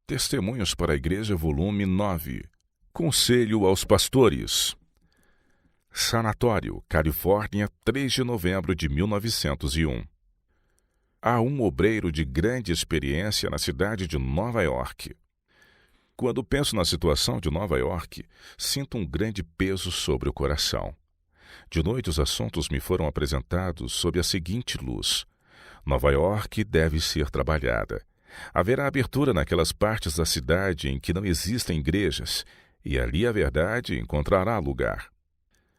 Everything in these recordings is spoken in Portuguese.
Testemunhos para a Igreja, volume 9. Conselho aos pastores. Sanatório, Califórnia, 3 de novembro de 1901. Há um obreiro de grande experiência na cidade de Nova York. Quando penso na situação de Nova York, sinto um grande peso sobre o coração. De noite, os assuntos me foram apresentados sob a seguinte luz: Nova York deve ser trabalhada. Haverá abertura naquelas partes da cidade em que não existem igrejas, e ali a verdade encontrará lugar.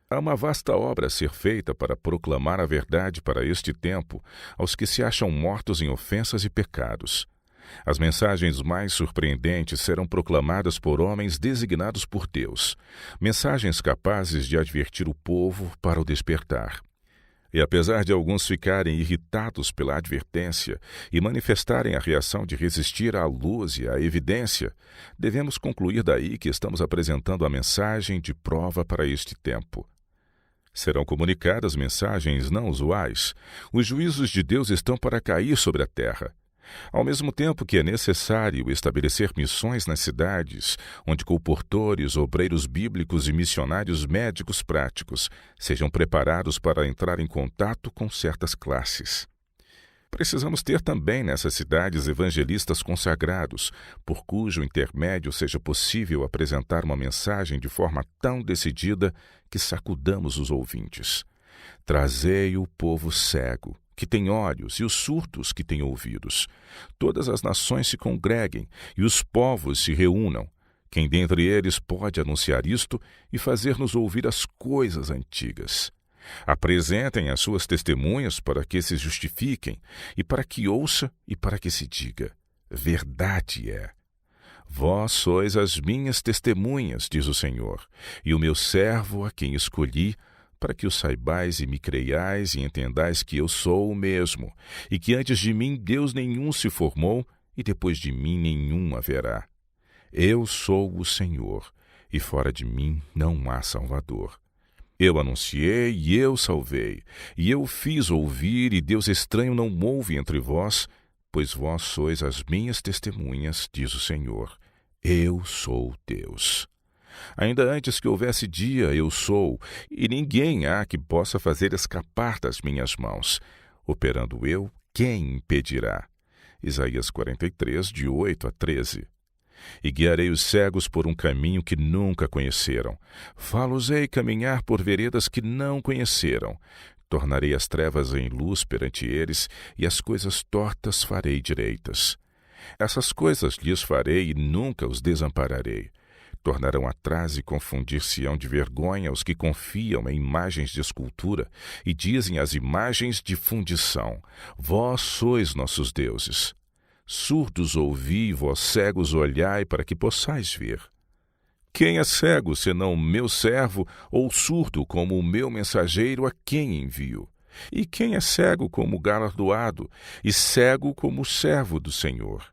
Há uma vasta obra a ser feita para proclamar a verdade para este tempo aos que se acham mortos em ofensas e pecados. As mensagens mais surpreendentes serão proclamadas por homens designados por Deus, mensagens capazes de advertir o povo para o despertar. E apesar de alguns ficarem irritados pela advertência e manifestarem a reação de resistir à luz e à evidência, devemos concluir daí que estamos apresentando a mensagem de prova para este tempo. Serão comunicadas mensagens não usuais. Os juízos de Deus estão para cair sobre a terra. Ao mesmo tempo que é necessário estabelecer missões nas cidades, onde colportores, obreiros bíblicos e missionários médicos práticos sejam preparados para entrar em contato com certas classes. Precisamos ter também nessas cidades evangelistas consagrados, por cujo intermédio seja possível apresentar uma mensagem de forma tão decidida que sacudamos os ouvintes. Trazei o povo cego, que tem olhos, e os surdos que têm ouvidos. Todas as nações se congreguem, e os povos se reúnam. Quem dentre eles pode anunciar isto e fazer-nos ouvir as coisas antigas? Apresentem as suas testemunhas para que se justifiquem, e para que ouça e para que se diga: verdade é. Vós sois as minhas testemunhas, diz o Senhor, e o meu servo a quem escolhi, para que o saibais e me creiais e entendais que eu sou o mesmo, e que antes de mim Deus nenhum se formou, e depois de mim nenhum haverá. Eu sou o Senhor, e fora de mim não há Salvador. Eu anunciei e eu salvei, e eu fiz ouvir, e Deus estranho não houve entre vós, pois vós sois as minhas testemunhas, diz o Senhor. Eu sou Deus. Ainda antes que houvesse dia, eu sou, e ninguém há que possa fazer escapar das minhas mãos. Operando eu, quem impedirá? Isaías 43, de 8 a 13. E guiarei os cegos por um caminho que nunca conheceram. Fá-los-ei caminhar por veredas que não conheceram. Tornarei as trevas em luz perante eles, e as coisas tortas farei direitas. Essas coisas lhes farei e nunca os desampararei. Tornarão atrás e confundir-se-ão de vergonha os que confiam em imagens de escultura e dizem às imagens de fundição: vós sois nossos deuses. Surdos ouvi, vós cegos olhai, para que possais ver. Quem é cego, senão o meu servo, ou surdo como o meu mensageiro a quem envio? E quem é cego como o galardoado, e cego como o servo do Senhor?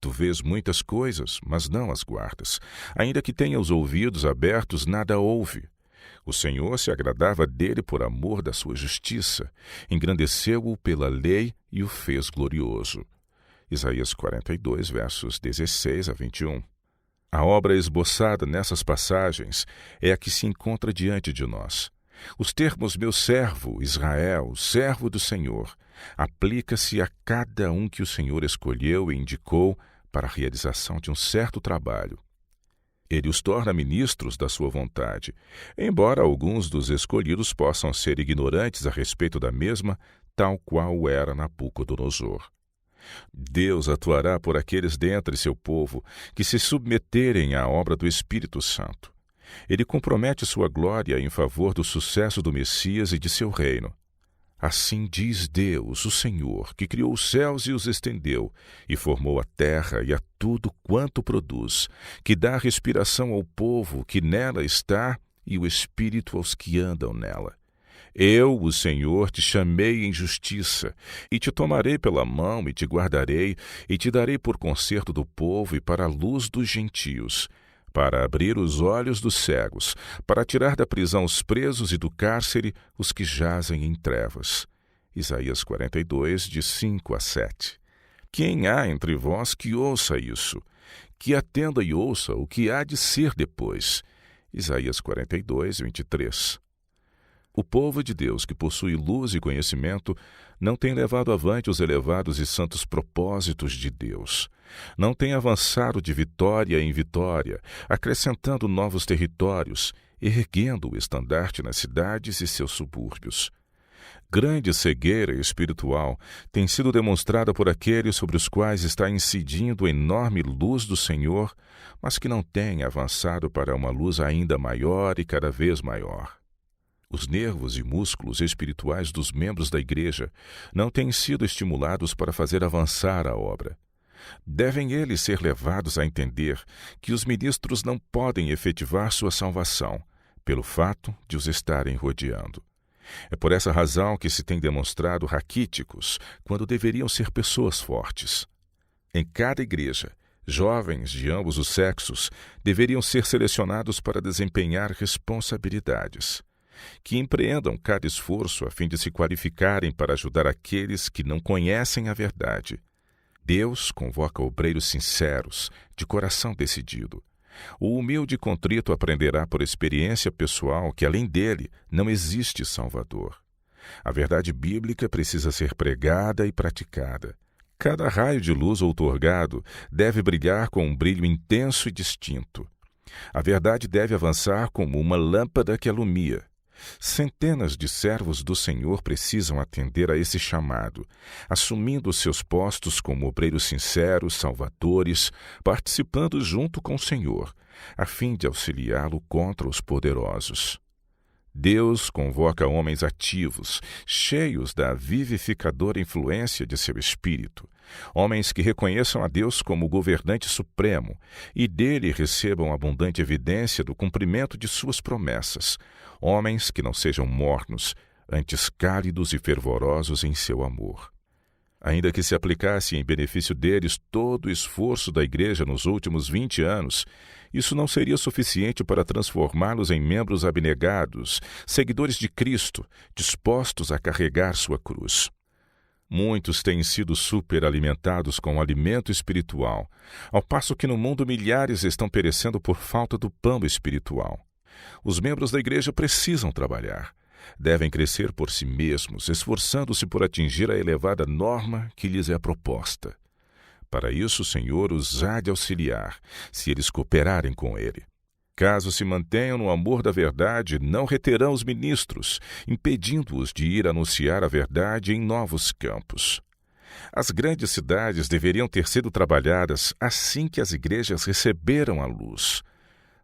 Tu vês muitas coisas, mas não as guardas. Ainda que tenha os ouvidos abertos, nada ouve. O Senhor se agradava dele por amor da sua justiça. Engrandeceu-o pela lei e o fez glorioso. Isaías 42, versos 16 a 21. A obra esboçada nessas passagens é a que se encontra diante de nós. Os termos meu servo, Israel, servo do Senhor, aplica-se a cada um que o Senhor escolheu e indicou para a realização de um certo trabalho. Ele os torna ministros da sua vontade, embora alguns dos escolhidos possam ser ignorantes a respeito da mesma, tal qual era Nabucodonosor. Deus atuará por aqueles dentre seu povo que se submeterem à obra do Espírito Santo. Ele compromete sua glória em favor do sucesso do Messias e de seu reino. Assim diz Deus, o Senhor, que criou os céus e os estendeu, e formou a terra e a tudo quanto produz, que dá respiração ao povo que nela está e o espírito aos que andam nela. Eu, o Senhor, te chamei em justiça, e te tomarei pela mão e te guardarei, e te darei por conserto do povo e para a luz dos gentios, para abrir os olhos dos cegos, para tirar da prisão os presos e do cárcere os que jazem em trevas. Isaías 42, de 5 a 7. Quem há entre vós que ouça isso? Que atenda e ouça o que há de ser depois. Isaías 42, 23. O povo de Deus, que possui luz e conhecimento, não tem levado avante os elevados e santos propósitos de Deus. Não tem avançado de vitória em vitória, acrescentando novos territórios, erguendo o estandarte nas cidades e seus subúrbios. Grande cegueira espiritual tem sido demonstrada por aqueles sobre os quais está incidindo a enorme luz do Senhor, mas que não têm avançado para uma luz ainda maior e cada vez maior. Os nervos e músculos espirituais dos membros da igreja não têm sido estimulados para fazer avançar a obra. Devem eles ser levados a entender que os ministros não podem efetivar sua salvação, pelo fato de os estarem rodeando. É por essa razão que se tem demonstrado raquíticos, quando deveriam ser pessoas fortes. Em cada igreja, jovens de ambos os sexos deveriam ser selecionados para desempenhar responsabilidades. Que empreendam cada esforço a fim de se qualificarem para ajudar aqueles que não conhecem a verdade. Deus convoca obreiros sinceros, de coração decidido. O humilde e contrito aprenderá por experiência pessoal que, além dele, não existe Salvador. A verdade bíblica precisa ser pregada e praticada. Cada raio de luz outorgado deve brilhar com um brilho intenso e distinto. A verdade deve avançar como uma lâmpada que alumia. Centenas de servos do Senhor precisam atender a esse chamado, assumindo seus postos como obreiros sinceros, salvadores, participando junto com o Senhor, a fim de auxiliá-lo contra os poderosos. Deus convoca homens ativos, cheios da vivificadora influência de seu Espírito, homens que reconheçam a Deus como governante supremo e dele recebam abundante evidência do cumprimento de suas promessas, homens que não sejam mornos, antes cálidos e fervorosos em seu amor. Ainda que se aplicasse em benefício deles todo o esforço da Igreja nos últimos 20 anos, isso não seria suficiente para transformá-los em membros abnegados, seguidores de Cristo, dispostos a carregar sua cruz. Muitos têm sido superalimentados com o alimento espiritual, ao passo que no mundo milhares estão perecendo por falta do pão espiritual. Os membros da Igreja precisam trabalhar. Devem crescer por si mesmos, esforçando-se por atingir a elevada norma que lhes é proposta. Para isso, o Senhor os há de auxiliar, se eles cooperarem com Ele. Caso se mantenham no amor da verdade, não reterão os ministros, impedindo-os de ir anunciar a verdade em novos campos. As grandes cidades deveriam ter sido trabalhadas assim que as igrejas receberam a luz.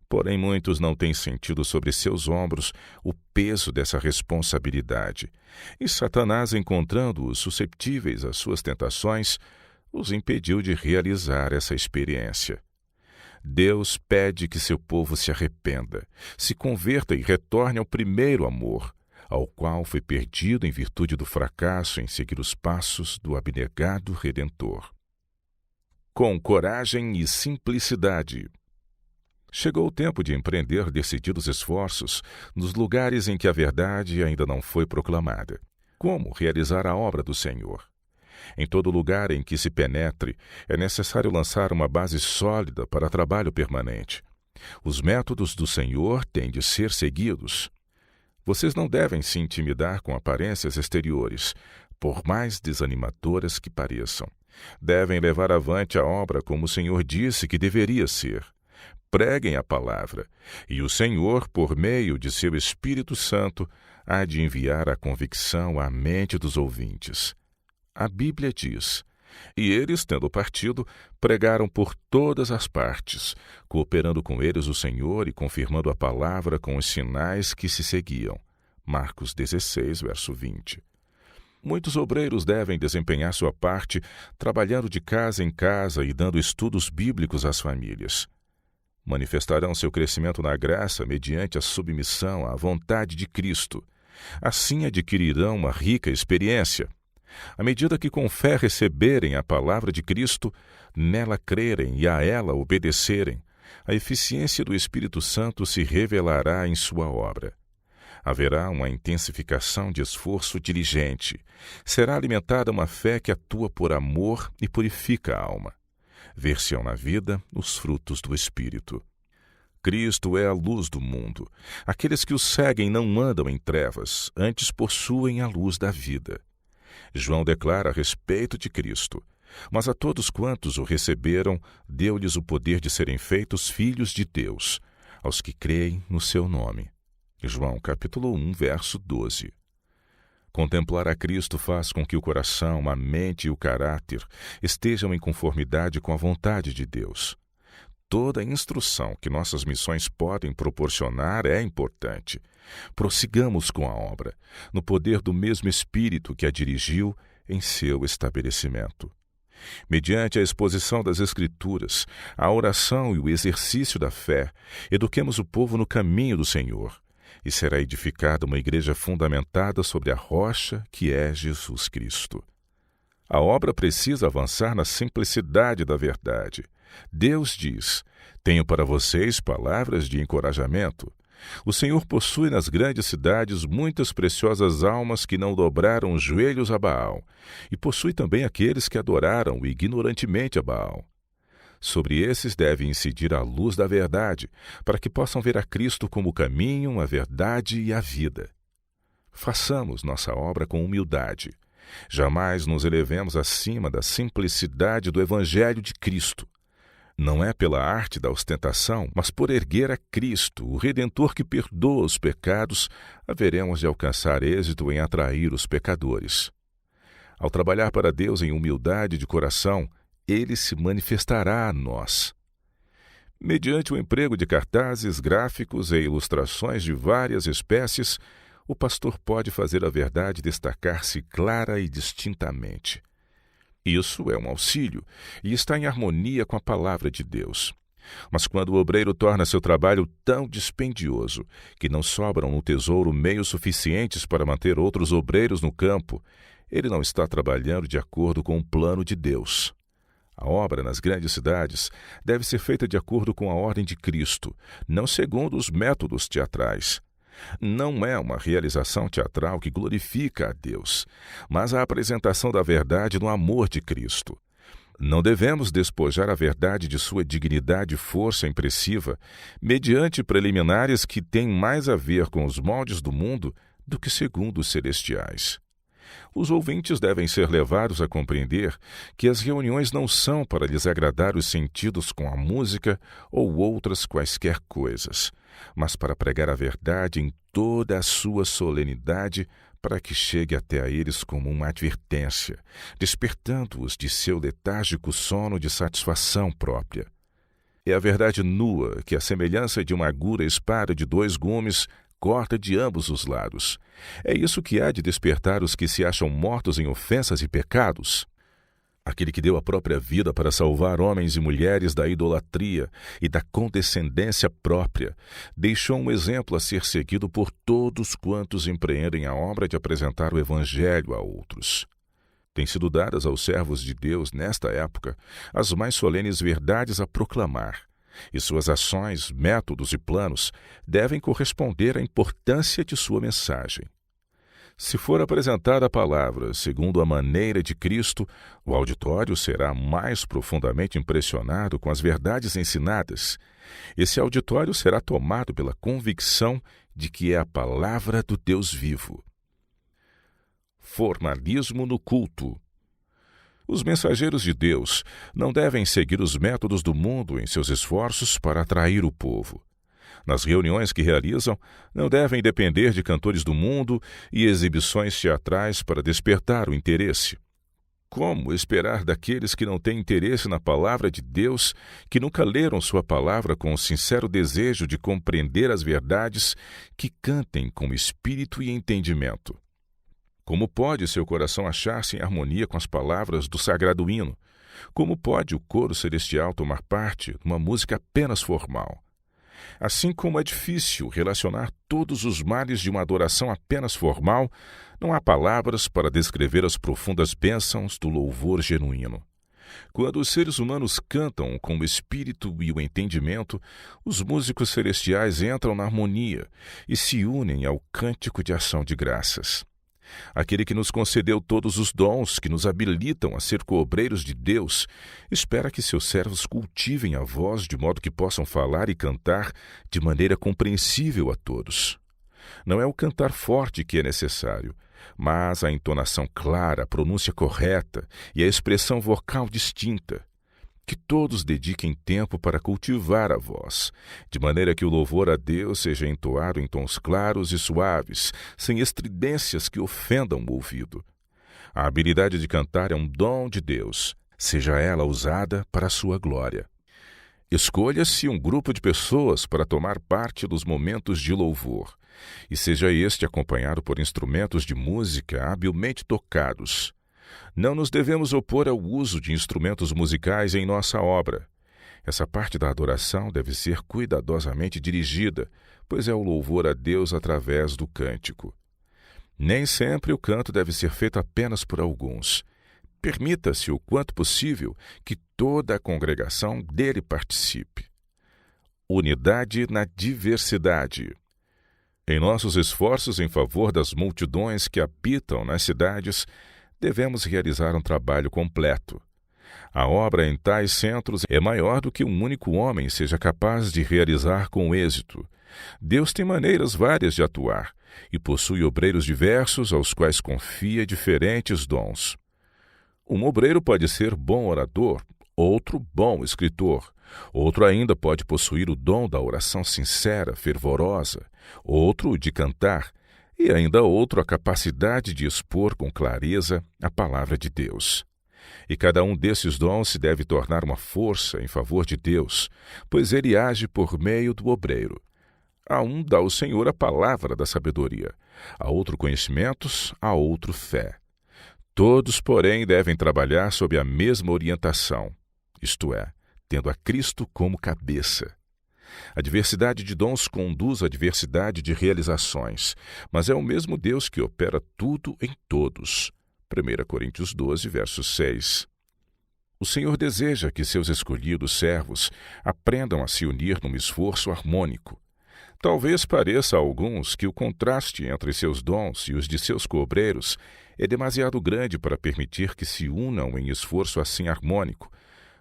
Porém, muitos não têm sentido sobre seus ombros o peso dessa responsabilidade, e Satanás, encontrando-os susceptíveis às suas tentações, os impediu de realizar essa experiência. Deus pede que seu povo se arrependa, se converta e retorne ao primeiro amor, ao qual foi perdido em virtude do fracasso em seguir os passos do abnegado Redentor. Com coragem e simplicidade. Chegou o tempo de empreender decididos esforços nos lugares em que a verdade ainda não foi proclamada. Como realizar a obra do Senhor? Em todo lugar em que se penetre, é necessário lançar uma base sólida para trabalho permanente. Os métodos do Senhor têm de ser seguidos. Vocês não devem se intimidar com aparências exteriores, por mais desanimadoras que pareçam. Devem levar avante a obra como o Senhor disse que deveria ser. Preguem a palavra, e o Senhor, por meio de seu Espírito Santo, há de enviar a convicção à mente dos ouvintes. A Bíblia diz: e eles, tendo partido, pregaram por todas as partes, cooperando com eles o Senhor e confirmando a palavra com os sinais que se seguiam. Marcos 16, verso 20. Muitos obreiros devem desempenhar sua parte, trabalhando de casa em casa e dando estudos bíblicos às famílias. Manifestarão seu crescimento na graça mediante a submissão à vontade de Cristo. Assim adquirirão uma rica experiência. À medida que com fé receberem a palavra de Cristo, nela crerem e a ela obedecerem, a eficiência do Espírito Santo se revelará em sua obra. Haverá uma intensificação de esforço diligente. Será alimentada uma fé que atua por amor e purifica a alma. Ver-se-ão na vida os frutos do Espírito. Cristo é a luz do mundo. Aqueles que o seguem não andam em trevas, antes possuem a luz da vida. João declara a respeito de Cristo: mas a todos quantos o receberam, deu-lhes o poder de serem feitos filhos de Deus, aos que creem no seu nome. João capítulo 1, verso 12. Contemplar a Cristo faz com que o coração, a mente e o caráter estejam em conformidade com a vontade de Deus. Toda a instrução que nossas missões podem proporcionar é importante. Prossigamos com a obra, no poder do mesmo Espírito que a dirigiu em seu estabelecimento. Mediante a exposição das Escrituras, a oração e o exercício da fé, eduquemos o povo no caminho do Senhor, e será edificada uma igreja fundamentada sobre a rocha que é Jesus Cristo. A obra precisa avançar na simplicidade da verdade. Deus diz: tenho para vocês palavras de encorajamento. O Senhor possui nas grandes cidades muitas preciosas almas que não dobraram os joelhos a Baal, e possui também aqueles que adoraram ignorantemente a Baal. Sobre esses deve incidir a luz da verdade, para que possam ver a Cristo como o caminho, a verdade e a vida. Façamos nossa obra com humildade. Jamais nos elevemos acima da simplicidade do Evangelho de Cristo. Não é pela arte da ostentação, mas por erguer a Cristo, o Redentor que perdoa os pecados, haveremos de alcançar êxito em atrair os pecadores. Ao trabalhar para Deus em humildade de coração, Ele se manifestará a nós. Mediante o emprego de cartazes, gráficos e ilustrações de várias espécies, o pastor pode fazer a verdade destacar-se clara e distintamente. Isso é um auxílio e está em harmonia com a palavra de Deus. Mas quando o obreiro torna seu trabalho tão dispendioso que não sobram no tesouro meios suficientes para manter outros obreiros no campo, ele não está trabalhando de acordo com o plano de Deus. A obra nas grandes cidades deve ser feita de acordo com a ordem de Cristo, não segundo os métodos teatrais. Não é uma realização teatral que glorifica a Deus, mas a apresentação da verdade no amor de Cristo. Não devemos despojar a verdade de sua dignidade e força impressiva mediante preliminares que têm mais a ver com os moldes do mundo do que segundo os celestiais. Os ouvintes devem ser levados a compreender que as reuniões não são para lhes agradar os sentidos com a música ou outras quaisquer coisas, mas para pregar a verdade em toda a sua solenidade, para que chegue até a eles como uma advertência, despertando-os de seu letárgico sono de satisfação própria. É a verdade nua que, à semelhança de uma aguda espada de 2 gumes, corta de ambos os lados. É isso que há de despertar os que se acham mortos em ofensas e pecados. Aquele que deu a própria vida para salvar homens e mulheres da idolatria e da condescendência própria, deixou um exemplo a ser seguido por todos quantos empreendem a obra de apresentar o Evangelho a outros. Têm sido dadas aos servos de Deus, nesta época, as mais solenes verdades a proclamar, e suas ações, métodos e planos devem corresponder à importância de sua mensagem. Se for apresentada a palavra segundo a maneira de Cristo, o auditório será mais profundamente impressionado com as verdades ensinadas. Esse auditório será tomado pela convicção de que é a palavra do Deus vivo. Formalismo no culto. Os mensageiros de Deus não devem seguir os métodos do mundo em seus esforços para atrair o povo. Nas reuniões que realizam, não devem depender de cantores do mundo e exibições teatrais para despertar o interesse. Como esperar daqueles que não têm interesse na palavra de Deus, que nunca leram sua palavra com o sincero desejo de compreender as verdades, que cantem com espírito e entendimento? Como pode seu coração achar-se em harmonia com as palavras do sagrado hino? Como pode o coro celestial tomar parte numa música apenas formal? Assim como é difícil relacionar todos os males de uma adoração apenas formal, não há palavras para descrever as profundas bênçãos do louvor genuíno. Quando os seres humanos cantam com o espírito e o entendimento, os músicos celestiais entram na harmonia e se unem ao cântico de ação de graças. Aquele que nos concedeu todos os dons que nos habilitam a ser coobreiros de Deus, espera que seus servos cultivem a voz de modo que possam falar e cantar de maneira compreensível a todos. Não é o cantar forte que é necessário, mas a entonação clara, a pronúncia correta e a expressão vocal distinta. Que todos dediquem tempo para cultivar a voz, de maneira que o louvor a Deus seja entoado em tons claros e suaves, sem estridências que ofendam o ouvido. A habilidade de cantar é um dom de Deus, seja ela usada para a sua glória. Escolha-se um grupo de pessoas para tomar parte dos momentos de louvor, e seja este acompanhado por instrumentos de música habilmente tocados. Não nos devemos opor ao uso de instrumentos musicais em nossa obra. Essa parte da adoração deve ser cuidadosamente dirigida, pois é o louvor a Deus através do cântico. Nem sempre o canto deve ser feito apenas por alguns. Permita-se, o quanto possível, que toda a congregação dele participe. Unidade na diversidade. Em nossos esforços em favor das multidões que habitam nas cidades, devemos realizar um trabalho completo. A obra em tais centros é maior do que um único homem seja capaz de realizar com êxito. Deus tem maneiras várias de atuar e possui obreiros diversos aos quais confia diferentes dons. Um obreiro pode ser bom orador, outro bom escritor, outro ainda pode possuir o dom da oração sincera, fervorosa, outro de cantar, e ainda outro a capacidade de expor com clareza a palavra de Deus. E cada um desses dons se deve tornar uma força em favor de Deus, pois ele age por meio do obreiro. A um dá o Senhor a palavra da sabedoria, a outro conhecimentos, a outro fé. Todos, porém, devem trabalhar sob a mesma orientação, isto é, tendo a Cristo como cabeça. A diversidade de dons conduz à diversidade de realizações, mas é o mesmo Deus que opera tudo em todos. 1 Coríntios 12, verso 6. O Senhor deseja que seus escolhidos servos aprendam a se unir num esforço harmônico. Talvez pareça a alguns que o contraste entre seus dons e os de seus coobreiros é demasiado grande para permitir que se unam em esforço assim harmônico.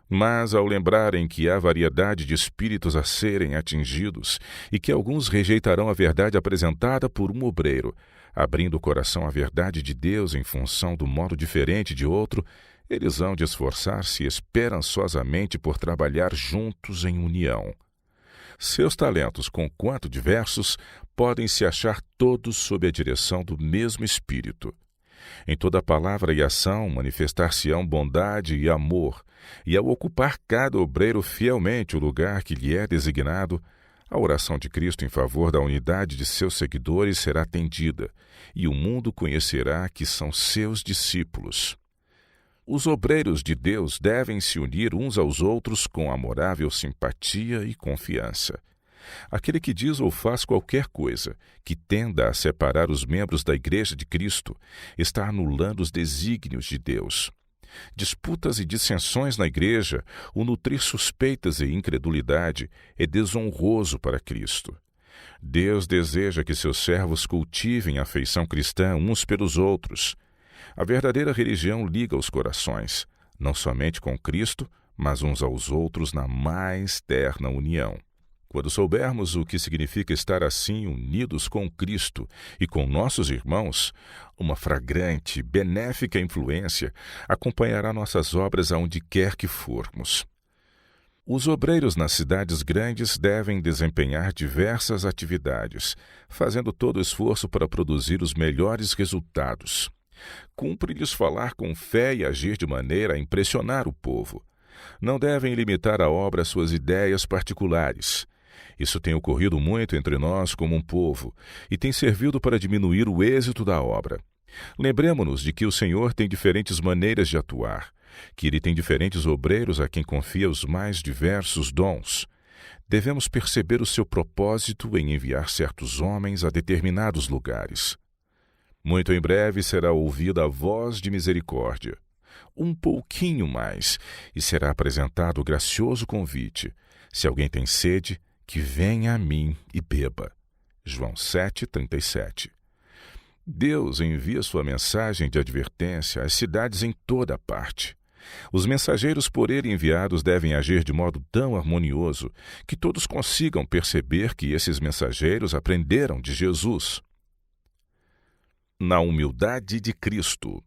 Mas, ao lembrarem que há variedade de espíritos a serem atingidos e que alguns rejeitarão a verdade apresentada por um obreiro, abrindo o coração à verdade de Deus em função do modo diferente de outro, eles hão de esforçar-se esperançosamente por trabalhar juntos em união. Seus talentos, conquanto diversos, podem se achar todos sob a direção do mesmo Espírito. Em toda palavra e ação manifestar-se-ão bondade e amor, e ao ocupar cada obreiro fielmente o lugar que lhe é designado, a oração de Cristo em favor da unidade de seus seguidores será atendida, e o mundo conhecerá que são seus discípulos. Os obreiros de Deus devem se unir uns aos outros com amorável simpatia e confiança. Aquele que diz ou faz qualquer coisa que tenda a separar os membros da Igreja de Cristo está anulando os desígnios de Deus. Disputas e dissensões na Igreja, o nutrir suspeitas e incredulidade é desonroso para Cristo. Deus deseja que seus servos cultivem a afeição cristã uns pelos outros. A verdadeira religião liga os corações, não somente com Cristo, mas uns aos outros na mais terna união. Quando soubermos o que significa estar assim unidos com Cristo e com nossos irmãos, uma fragrante, benéfica influência acompanhará nossas obras aonde quer que formos. Os obreiros nas cidades grandes devem desempenhar diversas atividades, fazendo todo o esforço para produzir os melhores resultados. Cumpre-lhes falar com fé e agir de maneira a impressionar o povo. Não devem limitar a obra às suas ideias particulares. Isso tem ocorrido muito entre nós como um povo e tem servido para diminuir o êxito da obra. Lembremo-nos de que o Senhor tem diferentes maneiras de atuar, que Ele tem diferentes obreiros a quem confia os mais diversos dons. Devemos perceber o seu propósito em enviar certos homens a determinados lugares. Muito em breve será ouvida a voz de misericórdia. um pouquinho mais, e será apresentado o gracioso convite: se alguém tem sede, que venha a mim e beba. João 7,37. Deus envia sua mensagem de advertência às cidades em toda a parte. Os mensageiros por ele enviados devem agir de modo tão harmonioso que todos consigam perceber que esses mensageiros aprenderam de Jesus. Na humildade de Cristo.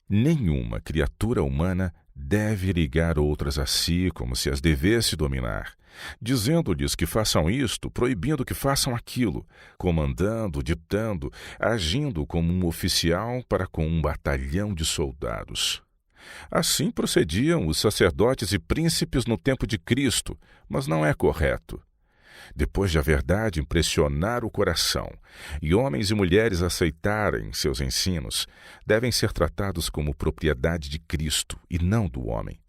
Nenhuma criatura humana deve ligar outras a si como se as devesse dominar, dizendo-lhes que façam isto, proibindo que façam aquilo, comandando, ditando, agindo como um oficial para com um batalhão de soldados. Assim procediam os sacerdotes e príncipes no tempo de Cristo, mas não é correto. Depois de a verdade impressionar o coração e homens e mulheres aceitarem seus ensinos, devem ser tratados como propriedade de Cristo e não do homem.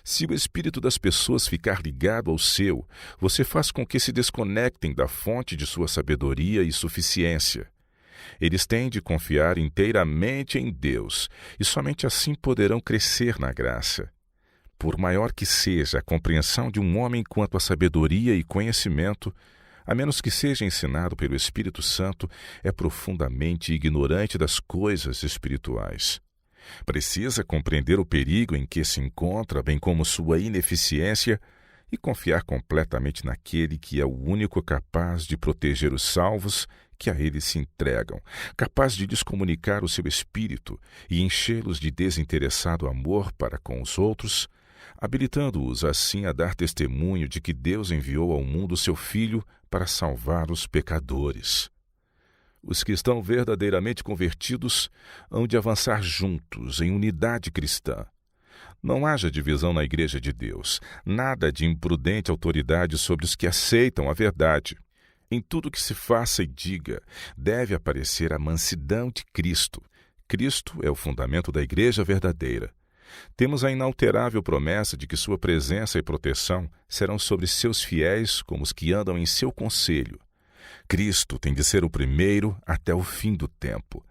Se o espírito das pessoas ficar ligado ao seu, você faz com que se desconectem da fonte de sua sabedoria e suficiência. Eles têm de confiar inteiramente em Deus, e somente assim poderão crescer na graça. Por maior que seja a compreensão de um homem quanto à sabedoria e conhecimento, a menos que seja ensinado pelo Espírito Santo, é profundamente ignorante das coisas espirituais. Precisa compreender o perigo em que se encontra, bem como sua ineficiência, e confiar completamente naquele que é o único capaz de proteger os salvos que a ele se entregam, capaz de lhes comunicar o seu espírito e enchê-los de desinteressado amor para com os outros, habilitando-os assim a dar testemunho de que Deus enviou ao mundo seu Filho para salvar os pecadores. Os que estão verdadeiramente convertidos hão de avançar juntos, em unidade cristã. Não haja divisão na Igreja de Deus, nada de imprudente autoridade sobre os que aceitam a verdade. Em tudo que se faça e diga, deve aparecer a mansidão de Cristo. Cristo é o fundamento da Igreja verdadeira. Temos a inalterável promessa de que sua presença e proteção serão sobre seus fiéis como os que andam em seu conselho. Cristo tem de ser o primeiro até o fim do tempo.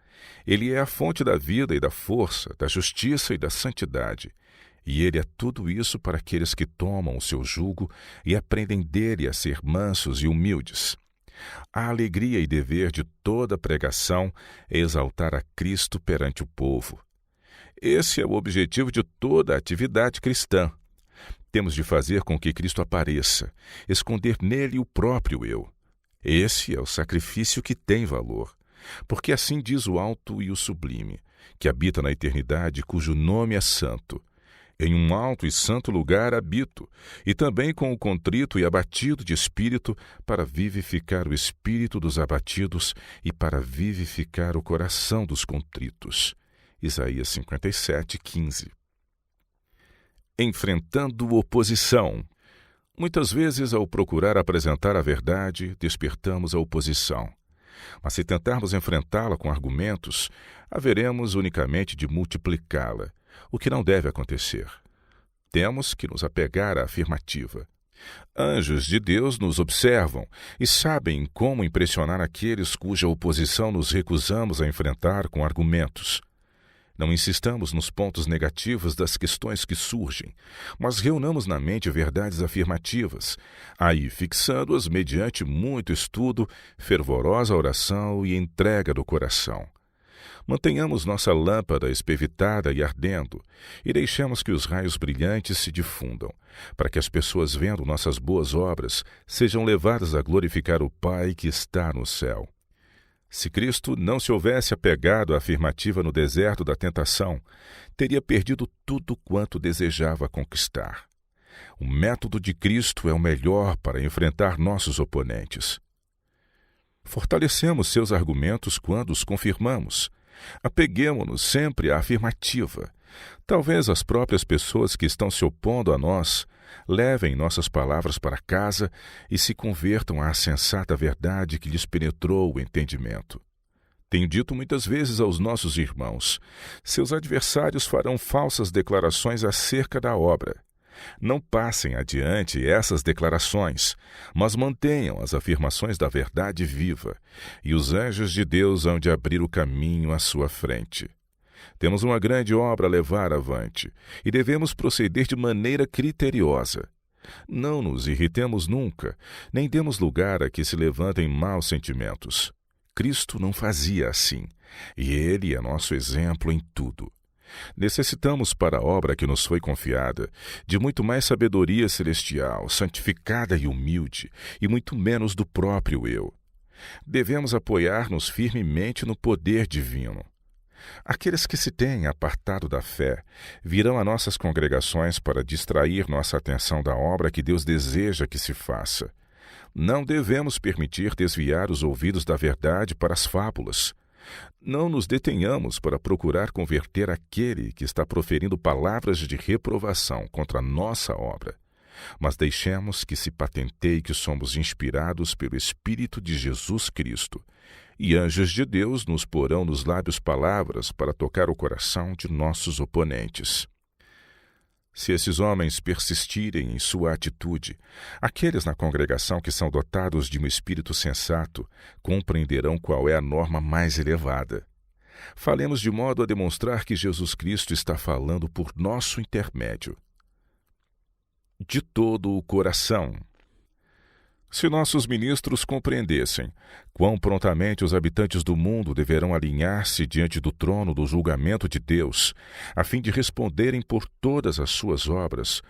Ele é a fonte da vida e da força, da justiça e da santidade. E ele é tudo isso para aqueles que tomam o seu jugo e aprendem dele a ser mansos e humildes. A alegria e dever de toda pregação é exaltar a Cristo perante o povo. Esse é o objetivo de toda a atividade cristã. Temos de fazer com que Cristo apareça, esconder nele o próprio eu. Esse é o sacrifício que tem valor, porque assim diz o alto e o sublime, que habita na eternidade, cujo nome é santo. Em um alto e santo lugar habito, e também com o contrito e abatido de espírito, para vivificar o espírito dos abatidos e para vivificar o coração dos contritos. Isaías 57:15. Enfrentando oposição. Muitas vezes, ao procurar apresentar a verdade, despertamos a oposição. Mas se tentarmos enfrentá-la com argumentos, haveremos unicamente de multiplicá-la, o que não deve acontecer. Temos que nos apegar à afirmativa. Anjos de Deus nos observam e sabem como impressionar aqueles cuja oposição nos recusamos a enfrentar com argumentos. Não insistamos nos pontos negativos das questões que surgem, mas reunamos na mente verdades afirmativas, aí fixando-as mediante muito estudo, fervorosa oração e entrega do coração. Mantenhamos nossa lâmpada espevitada e ardendo, e deixemos que os raios brilhantes se difundam, para que as pessoas, vendo nossas boas obras, sejam levadas a glorificar o Pai que está no céu. Se Cristo não se houvesse apegado à afirmativa no deserto da tentação, teria perdido tudo quanto desejava conquistar. O método de Cristo é o melhor para enfrentar nossos oponentes. Fortalecemos seus argumentos quando os confirmamos. Apeguemo-nos sempre à afirmativa. Talvez as próprias pessoas que estão se opondo a nós levem nossas palavras para casa e se convertam à sensata verdade que lhes penetrou o entendimento. Tenho dito muitas vezes aos nossos irmãos: seus adversários farão falsas declarações acerca da obra. Não passem adiante essas declarações, mas mantenham as afirmações da verdade viva, e os anjos de Deus hão de abrir o caminho à sua frente. Temos uma grande obra a levar avante e devemos proceder de maneira criteriosa. Não nos irritemos nunca, nem demos lugar a que se levantem maus sentimentos. Cristo não fazia assim, e Ele é nosso exemplo em tudo. Necessitamos, para a obra que nos foi confiada, de muito mais sabedoria celestial, santificada e humilde, e muito menos do próprio eu. Devemos apoiar-nos firmemente no poder divino. Aqueles que se têm apartado da fé virão a nossas congregações para distrair nossa atenção da obra que Deus deseja que se faça. Não devemos permitir desviar os ouvidos da verdade para as fábulas. Não nos detenhamos para procurar converter aquele que está proferindo palavras de reprovação contra a nossa obra, mas deixemos que se patenteie que somos inspirados pelo Espírito de Jesus Cristo, e anjos de Deus nos porão nos lábios palavras para tocar o coração de nossos oponentes. Se esses homens persistirem em sua atitude, aqueles na congregação que são dotados de um espírito sensato compreenderão qual é a norma mais elevada. Falemos de modo a demonstrar que Jesus Cristo está falando por nosso intermédio. De todo o coração. Se nossos ministros compreendessem quão prontamente os habitantes do mundo deverão alinhar-se diante do trono do julgamento de Deus, a fim de responderem por todas as suas obras,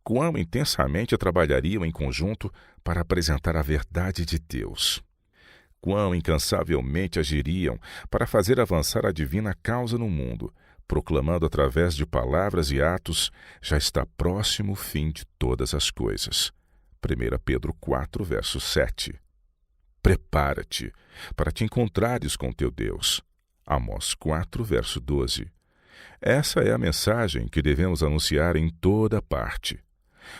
quão intensamente trabalhariam em conjunto para apresentar a verdade de Deus. Quão incansavelmente agiriam para fazer avançar a divina causa no mundo, proclamando através de palavras e atos, já está próximo o fim de todas as coisas. 1 Pedro 4, verso 7. Prepara-te para te encontrares com teu Deus. Amós 4, verso 12. Essa é a mensagem que devemos anunciar em toda parte.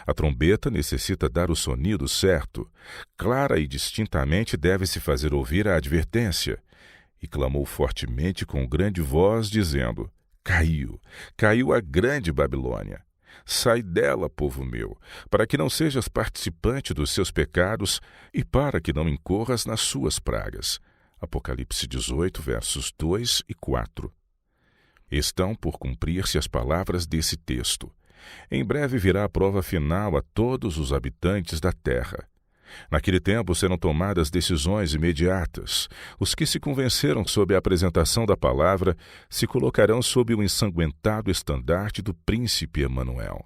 A trombeta necessita dar o sonido certo. Clara e distintamente deve-se fazer ouvir a advertência. E clamou fortemente com grande voz, dizendo: Caiu a grande Babilônia. Sai dela, povo meu, para que não sejas participante dos seus pecados e para que não incorras nas suas pragas. Apocalipse 18, versos 2 e 4. Estão por cumprir-se as palavras desse texto. Em breve virá a prova final a todos os habitantes da terra. Naquele tempo serão tomadas decisões imediatas. Os que se convenceram sob a apresentação da palavra se colocarão sob o ensanguentado estandarte do príncipe Emanuel.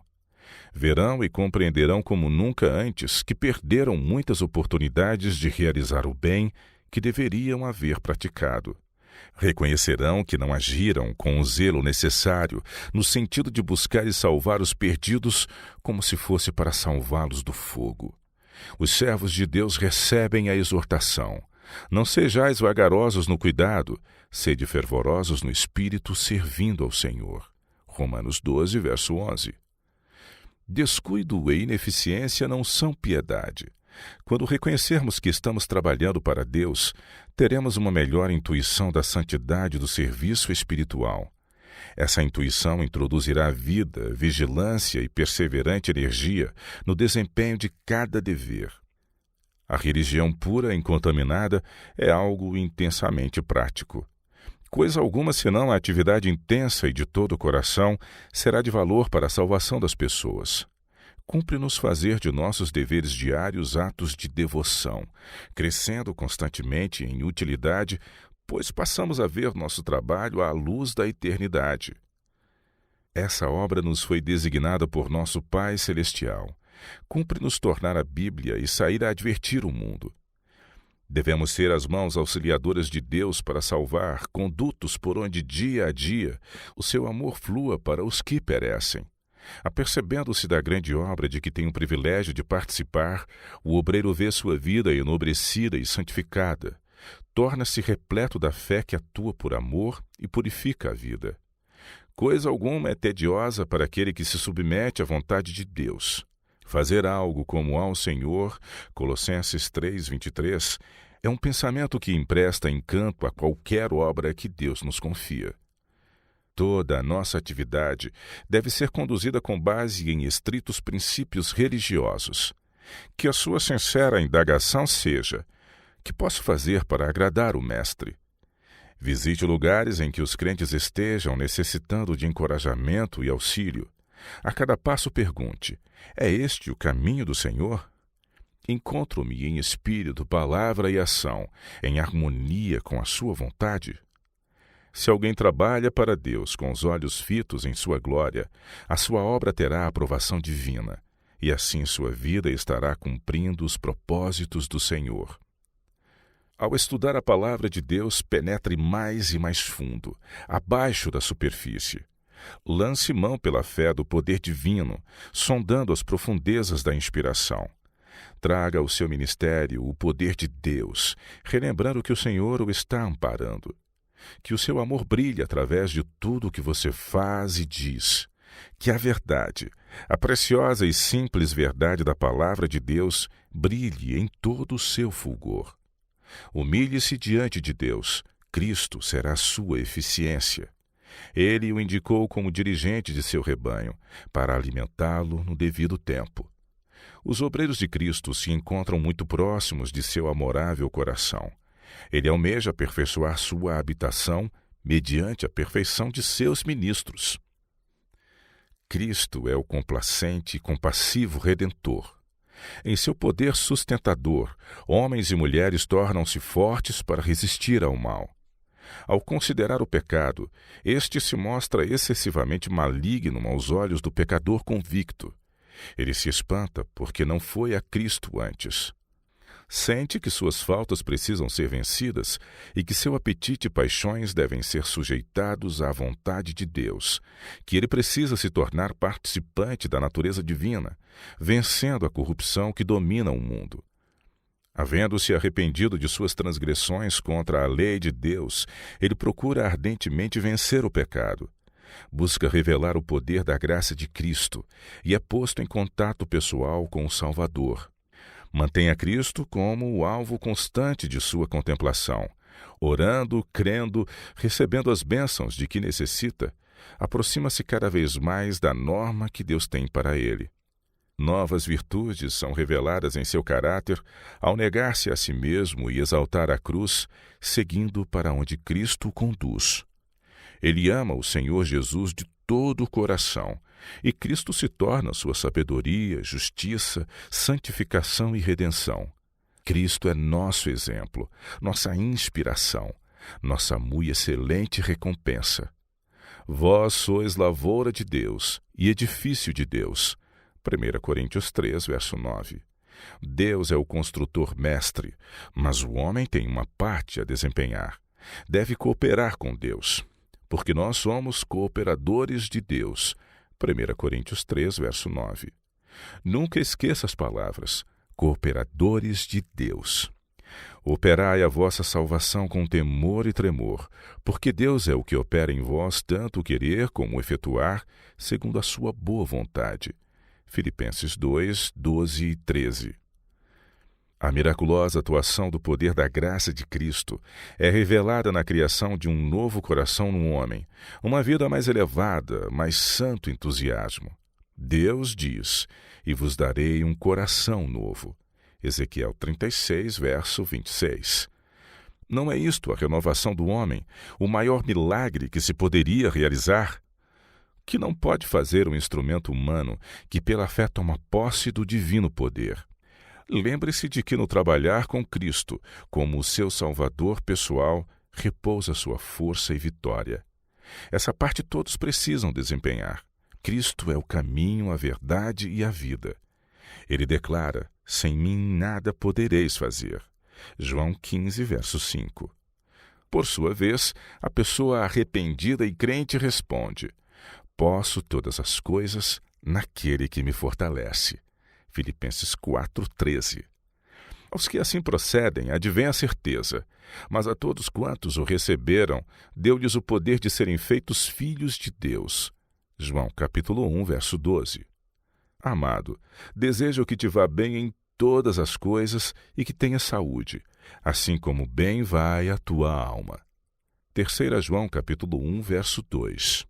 Verão e compreenderão como nunca antes que perderam muitas oportunidades de realizar o bem que deveriam haver praticado. Reconhecerão que não agiram com o zelo necessário no sentido de buscar e salvar os perdidos como se fosse para salvá-los do fogo. Os servos de Deus recebem a exortação: não sejais vagarosos no cuidado, sede fervorosos no espírito, servindo ao Senhor. Romanos 12, verso 11. Descuido e ineficiência não são piedade. Quando reconhecermos que estamos trabalhando para Deus, teremos uma melhor intuição da santidade do serviço espiritual. Essa intuição introduzirá vida, vigilância e perseverante energia no desempenho de cada dever. A religião pura e incontaminada é algo intensamente prático. Coisa alguma senão a atividade intensa e de todo o coração será de valor para a salvação das pessoas. Cumpre-nos fazer de nossos deveres diários atos de devoção, crescendo constantemente em utilidade, pois passamos a ver nosso trabalho à luz da eternidade. Essa obra nos foi designada por nosso Pai Celestial. Cumpre-nos tornar a Bíblia e sair a advertir o mundo. Devemos ser as mãos auxiliadoras de Deus para salvar, condutos por onde dia a dia o seu amor flua para os que perecem. Apercebendo-se da grande obra de que tem o privilégio de participar, o obreiro vê sua vida enobrecida e santificada. Torna-se repleto da fé que atua por amor e purifica a vida. Coisa alguma é tediosa para aquele que se submete à vontade de Deus. Fazer algo como ao Senhor, Colossenses 3:23, é um pensamento que empresta encanto a qualquer obra que Deus nos confia. Toda a nossa atividade deve ser conduzida com base em estritos princípios religiosos. Que a sua sincera indagação seja: que posso fazer para agradar o Mestre? Visite lugares em que os crentes estejam necessitando de encorajamento e auxílio. A cada passo pergunte: é este o caminho do Senhor? Encontro-me em espírito, palavra e ação, em harmonia com a sua vontade? Se alguém trabalha para Deus com os olhos fitos em sua glória, a sua obra terá aprovação divina, e assim sua vida estará cumprindo os propósitos do Senhor. Ao estudar a palavra de Deus, penetre mais e mais fundo, abaixo da superfície. Lance mão pela fé do poder divino, sondando as profundezas da inspiração. Traga ao seu ministério o poder de Deus, relembrando que o Senhor o está amparando. Que o seu amor brilhe através de tudo o que você faz e diz. Que a verdade, a preciosa e simples verdade da palavra de Deus, brilhe em todo o seu fulgor. Humilhe-se diante de Deus. Cristo será sua eficiência. Ele o indicou como dirigente de seu rebanho, para alimentá-lo no devido tempo. Os obreiros de Cristo se encontram muito próximos de seu amorável coração. Ele almeja aperfeiçoar sua habitação mediante a perfeição de seus ministros. Cristo é o complacente e compassivo Redentor. Em seu poder sustentador, homens e mulheres tornam-se fortes para resistir ao mal. Ao considerar o pecado, este se mostra excessivamente maligno aos olhos do pecador convicto. Ele se espanta porque não foi a Cristo antes. Sente que suas faltas precisam ser vencidas e que seu apetite e paixões devem ser sujeitados à vontade de Deus, que ele precisa se tornar participante da natureza divina, vencendo a corrupção que domina o mundo. Havendo-se arrependido de suas transgressões contra a lei de Deus, ele procura ardentemente vencer o pecado. Busca revelar o poder da graça de Cristo e é posto em contato pessoal com o Salvador. Mantenha Cristo como o alvo constante de sua contemplação. Orando, crendo, recebendo as bênçãos de que necessita, aproxima-se cada vez mais da norma que Deus tem para ele. Novas virtudes são reveladas em seu caráter ao negar-se a si mesmo e exaltar a cruz, seguindo para onde Cristo o conduz. Ele ama o Senhor Jesus de todo o coração, e Cristo se torna sua sabedoria, justiça, santificação e redenção. Cristo é nosso exemplo, nossa inspiração, nossa muito excelente recompensa. Vós sois lavoura de Deus e edifício de Deus. 1 Coríntios 3, verso 9. Deus é o construtor mestre, mas o homem tem uma parte a desempenhar. Deve cooperar com Deus, porque nós somos cooperadores de Deus. 1 Coríntios 3, verso 9. Nunca esqueça as palavras, cooperadores de Deus. Operai a vossa salvação com temor e tremor, porque Deus é o que opera em vós tanto o querer como o efetuar, segundo a sua boa vontade. Filipenses 2, 12 e 13. A miraculosa atuação do poder da graça de Cristo é revelada na criação de um novo coração no homem, uma vida mais elevada, mais santo entusiasmo. Deus diz, e vos darei um coração novo. Ezequiel 36, verso 26. Não é isto a renovação do homem, o maior milagre que se poderia realizar? Que não pode fazer um instrumento humano que pela fé toma posse do divino poder. Lembre-se de que no trabalhar com Cristo, como o seu Salvador pessoal, repousa sua força e vitória. Essa parte todos precisam desempenhar. Cristo é o caminho, a verdade e a vida. Ele declara, sem mim nada podereis fazer. João 15, verso 5. Por sua vez, a pessoa arrependida e crente responde, posso todas as coisas naquele que me fortalece. Filipenses 4, 13. Aos que assim procedem, advém a certeza, mas a todos quantos o receberam, deu-lhes o poder de serem feitos filhos de Deus. João capítulo 1, verso 12. Amado, desejo que te vá bem em todas as coisas e que tenha saúde, assim como bem vai a tua alma. 3 João capítulo 1, verso 2.